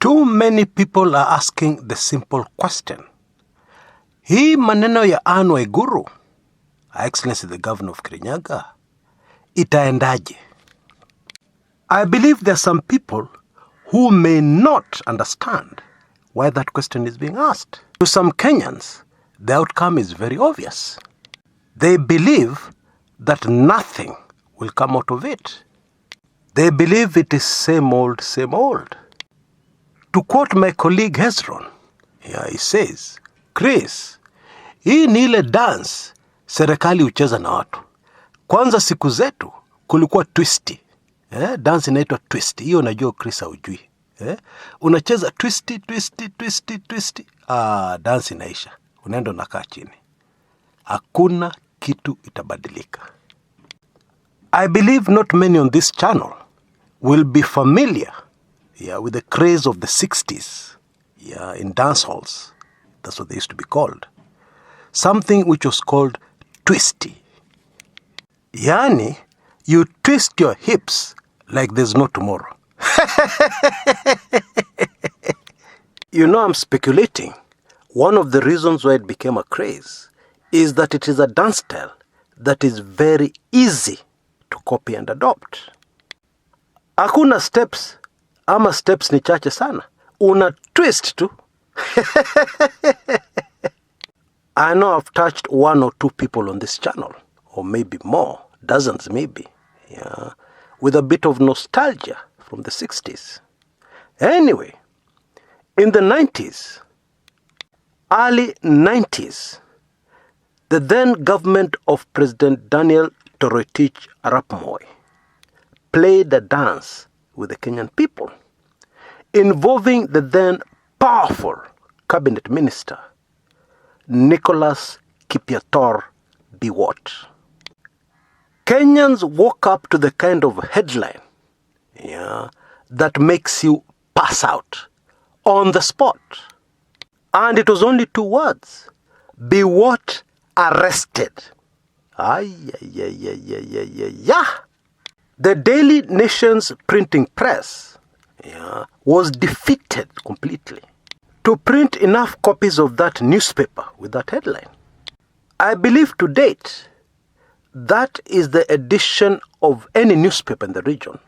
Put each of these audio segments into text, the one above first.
Too many people are asking the simple question. Hii maneno ya Waiguru, Her Excellency the Governor of Kirinyaga, itaendaje? I believe there are some people who may not understand why that question is being asked. To some Kenyans, the outcome is very obvious. They believe that nothing will come out of it. They believe it is same old, same old. To quote my colleague Hezron, he says, Chris, hii ni ile dance serikali ucheza na watu. Kwanza siku zetu kulikuwa twisty. Dance inaitwa twisty. Hiyo najua Chris haujui. Unacheza twisty. Dance inaisha. Unaenda unakaa chini. Hakuna kitu itabadilika. I believe not many on this channel will be familiar with the craze of the 60s in dance halls. That's what they used to be called. Something which was called twisty. Yani, you twist your hips like there's no tomorrow. You know, I'm speculating. One of the reasons why it became a craze is that it is a dance style that is very easy to copy and adopt. Hakuna steps, ama steps ni chache sana. Una twist tu. I know I've touched one or two people on this channel, or maybe more, dozens maybe, with a bit of nostalgia from the 60s. Anyway, in the 90s, early 90s, the then government of President Daniel Toroitich arap Moi played a dance with the Kenyan people, involving the then powerful cabinet minister, Nicholas Kipiator Biwott. Kenyans woke up to the kind of headline that makes you pass out on the spot. And it was only 2 words. Biwott arrested. The Daily Nation's printing press was defeated completely to print enough copies of that newspaper with that headline. I believe to date, that is the edition of any newspaper in the region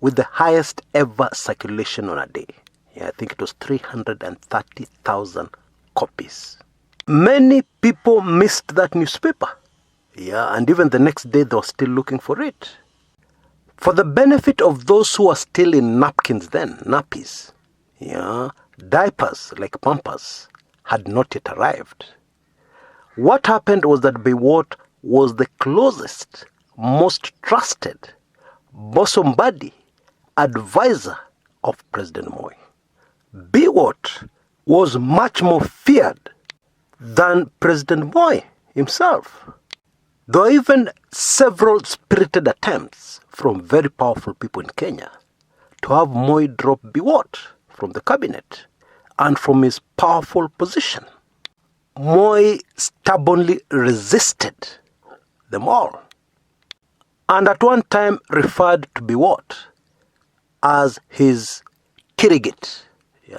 with the highest ever circulation on a day. I think it was 330,000 copies. Many people missed that newspaper. And even the next day they were still looking for it. For the benefit of those who are still in napkins then, nappies, diapers like Pampers had not yet arrived. What happened was that Biwott was the closest, most trusted, bosom buddy, advisor of President Moi. Biwott was much more feared than President Moi himself. There were even several spirited attempts from very powerful people in Kenya to have Moi drop Biwott from the cabinet and from his powerful position. Moi stubbornly resisted them all, and at one time referred to Biwott as his kirigit,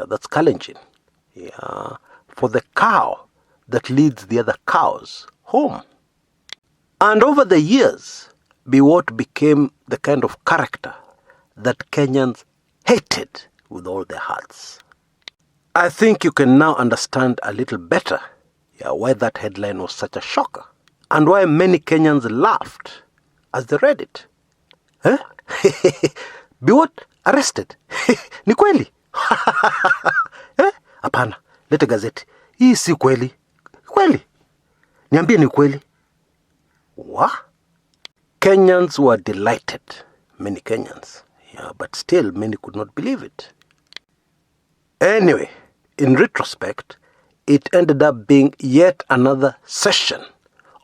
that's Kalenjin, for the cow that leads the other cows home. And over the years, Biwott became the kind of character that Kenyans hated with all their hearts. I think you can now understand a little better why that headline was such a shocker, and why many Kenyans laughed as they read it. Biwott arrested. Ni kweli? Hapana, lete gazeti. Hii si kweli. Kweli? Niambie ni kweli. What? Kenyans were delighted. Many Kenyans. But still many could not believe it. Anyway, in retrospect, it ended up being yet another session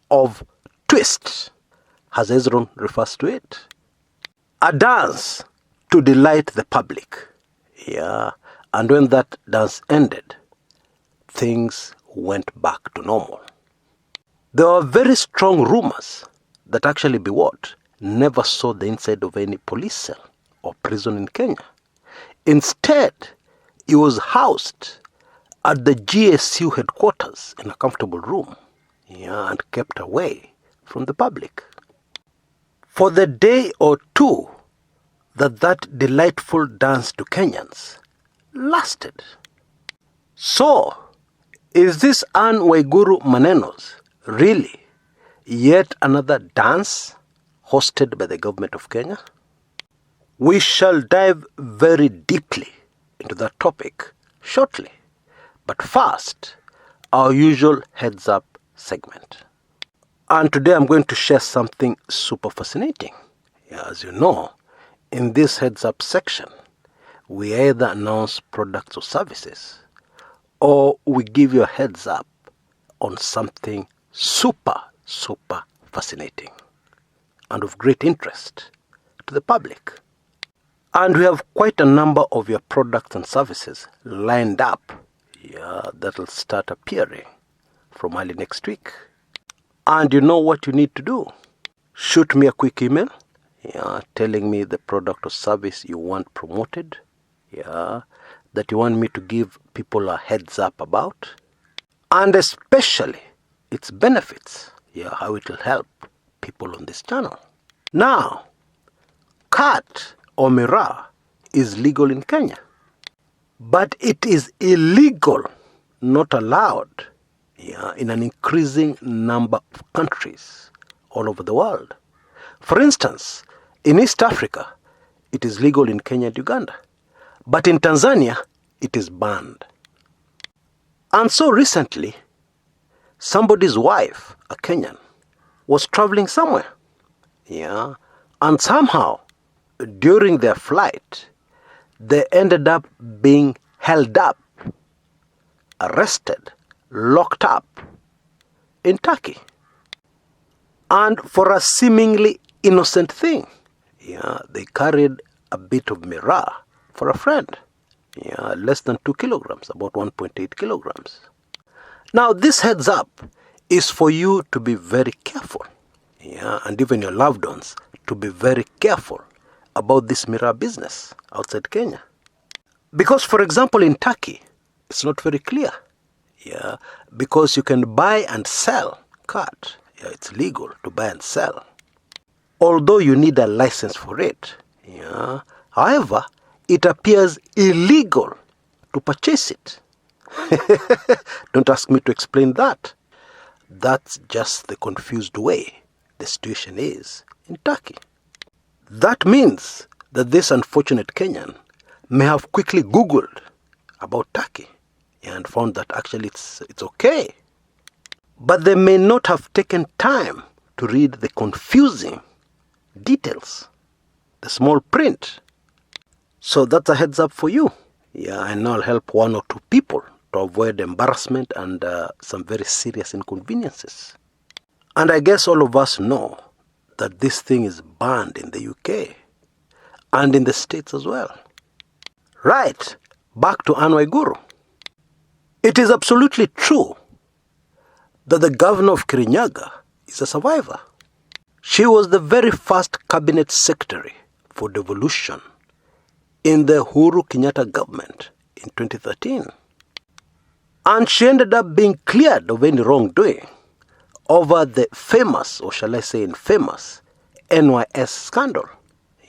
of twists, as Hezron refers to it. A dance to delight the public. And when that dance ended, things went back to normal. There were very strong rumors that actually Biwott never saw the inside of any police cell or prison in Kenya. Instead, he was housed at the GSU headquarters in a comfortable room, and kept away from the public. For the day or two that delightful dance to Kenyans lasted. So, is this Waiguru Manenos really yet another dance hosted by the government of Kenya? We shall dive very deeply into that topic shortly. But first, our usual heads up segment. And today I'm going to share something super fascinating. As you know, in this heads up section, we either announce products or services, or we give you a heads up on something super fascinating and of great interest to the public. And we have quite a number of your products and services lined up that will start appearing from early next week. And you know what you need to do? Shoot me a quick email telling me the product or service you want promoted, that you want me to give people a heads up about, and especially its benefits, how it will help people on this channel. Now, cat or miraa is legal in Kenya, but it is illegal, not allowed, in an increasing number of countries all over the world. For instance, in East Africa, it is legal in Kenya and Uganda, but in Tanzania, it is banned. And so recently, somebody's wife, a Kenyan, was traveling somewhere, and somehow, during their flight, they ended up being held up, arrested, locked up in Turkey. And for a seemingly innocent thing, they carried a bit of miraa for a friend, less than 2 kilograms, about 1.8 kilograms. Now, this heads up is for you to be very careful, and even your loved ones to be very careful about this miraa business outside Kenya. Because, for example, in Turkey, it's not very clear, because you can buy and sell cat. It's legal to buy and sell, although you need a license for it. However, it appears illegal to purchase it. Don't ask me to explain that. That's just the confused way the situation is in Turkey. That means that this unfortunate Kenyan may have quickly Googled about Turkey and found that actually it's okay. But they may not have taken time to read the confusing details, the small print. So that's a heads up for you. And I'll help 1 or 2 people to avoid embarrassment and some very serious inconveniences. And I guess all of us know that this thing is banned in the UK and in the States as well. Right, back to Waiguru. It is absolutely true that the governor of Kirinyaga is a survivor. She was the very first cabinet secretary for devolution in the Uhuru Kenyatta government in 2013. And she ended up being cleared of any wrongdoing over the famous, or shall I say infamous, NYS scandal.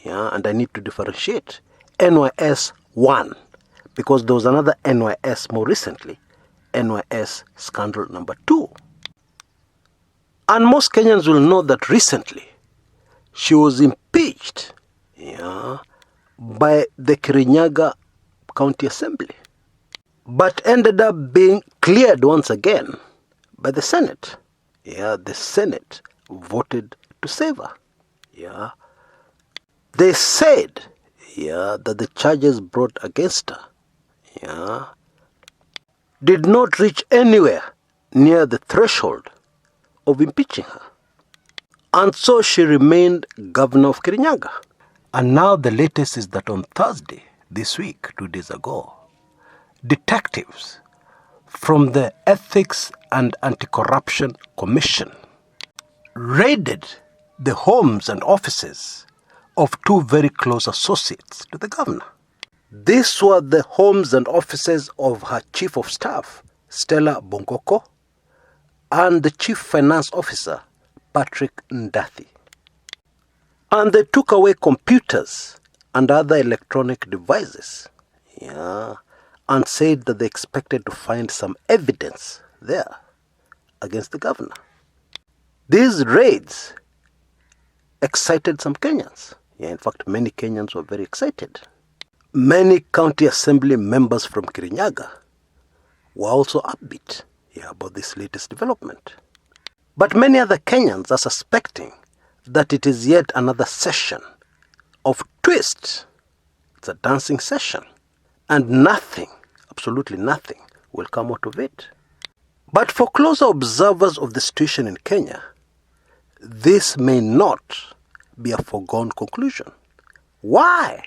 And I need to differentiate NYS 1, because there was another NYS more recently, NYS scandal number 2. And most Kenyans will know that recently she was impeached by the Kirinyaga County Assembly, but ended up being cleared once again by the Senate. The Senate voted to save her. They said that the charges brought against her did not reach anywhere near the threshold of impeaching her. And so she remained governor of Kirinyaga. And now the latest is that on Thursday, this week, 2 days ago, detectives from the Ethics and Anti-Corruption Commission raided the homes and offices of 2 very close associates to the governor. These were the homes and offices of her chief of staff, Stella Bongoko, and the chief finance officer, Patrick Ndathi. And they took away computers and other electronic devices, and said that they expected to find some evidence there against the governor. These raids excited some Kenyans. In fact, many Kenyans were very excited. Many county assembly members from Kirinyaga were also upbeat about this latest development. But many other Kenyans are suspecting that it is yet another session of twist. It's a dancing session, and nothing, absolutely nothing, will come out of it. But for closer observers of the situation in Kenya, this may not be a foregone conclusion. Why?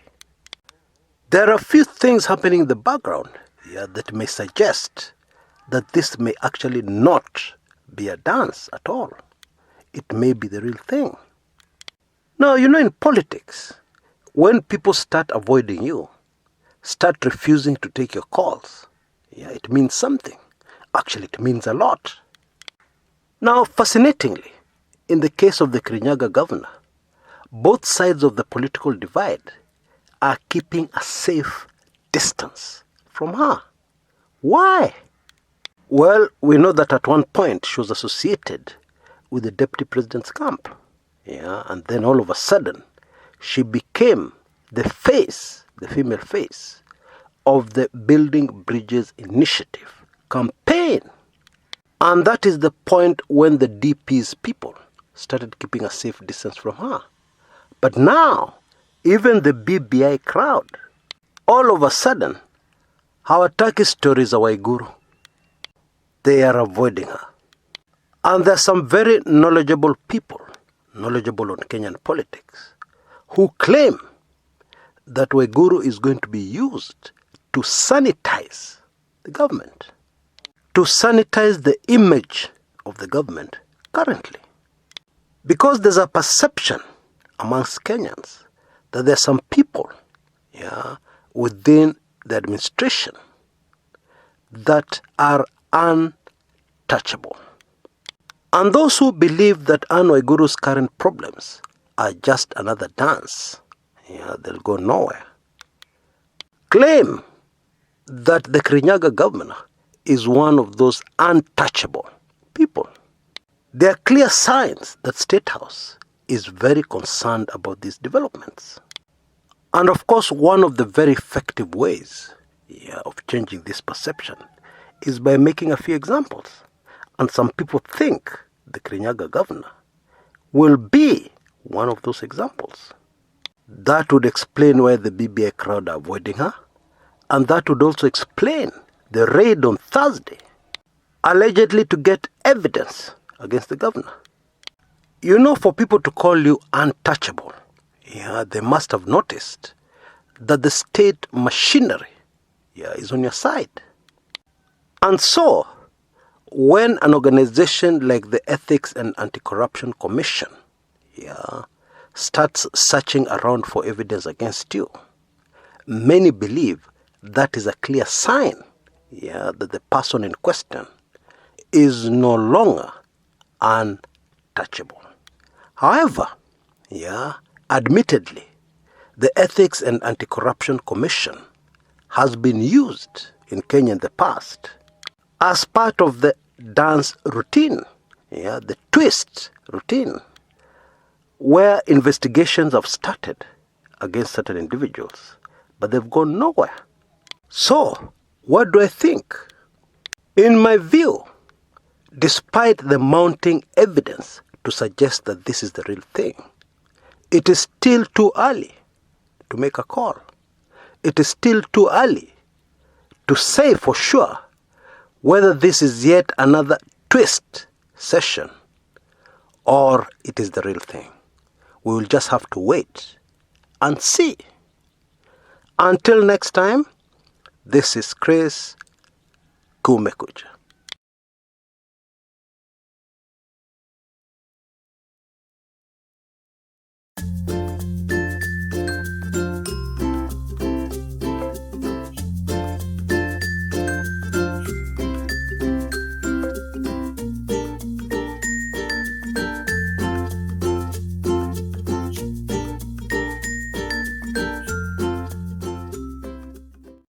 There are a few things happening in the background that may suggest that this may actually not be a dance at all. It may be the real thing. Now, in politics, when people start avoiding you, start refusing to take your calls, it means something. Actually, it means a lot. Now, fascinatingly, in the case of the Kirinyaga governor, both sides of the political divide are keeping a safe distance from her. Why? Well, we know that at one point she was associated with the deputy president's camp. And then all of a sudden, she became the face, the female face, of the Building Bridges Initiative campaign. And that is the point when the DP's people started keeping a safe distance from her. But now, even the BBI crowd, all of a sudden, hawataki stories za Waiguru. They are avoiding her. And there are some very knowledgeable people, knowledgeable on Kenyan politics, who claim that Waiguru is going to be used to sanitize the government, to sanitize the image of the government currently. Because there's a perception amongst Kenyans that there are some people within the administration that are untouchable. And those who believe that Anne Waiguru's current problems are just another dance, they'll go nowhere, claim that the Kirinyaga governor is one of those untouchable people. There are clear signs that State House is very concerned about these developments. And of course, one of the very effective ways of changing this perception is by making a few examples. And some people think the Kirinyaga governor will be one of those examples. That would explain why the BBI crowd are avoiding her. And that would also explain the raid on Thursday, allegedly to get evidence against the governor. For people to call you untouchable, they must have noticed that the state machinery is on your side. And so, when an organization like the Ethics and Anti-Corruption Commission starts searching around for evidence against you, many believe that is a clear sign that the person in question is no longer untouchable. However, admittedly, the Ethics and Anti-Corruption Commission has been used in Kenya in the past as part of the dance routine, the twist routine, where investigations have started against certain individuals, but they've gone nowhere. So, what do I think? In my view, despite the mounting evidence to suggest that this is the real thing, it is still too early to make a call. It is still too early to say for sure whether this is yet another twist session or it is the real thing. We will just have to wait and see. Until next time, this is Chris Kumekucha.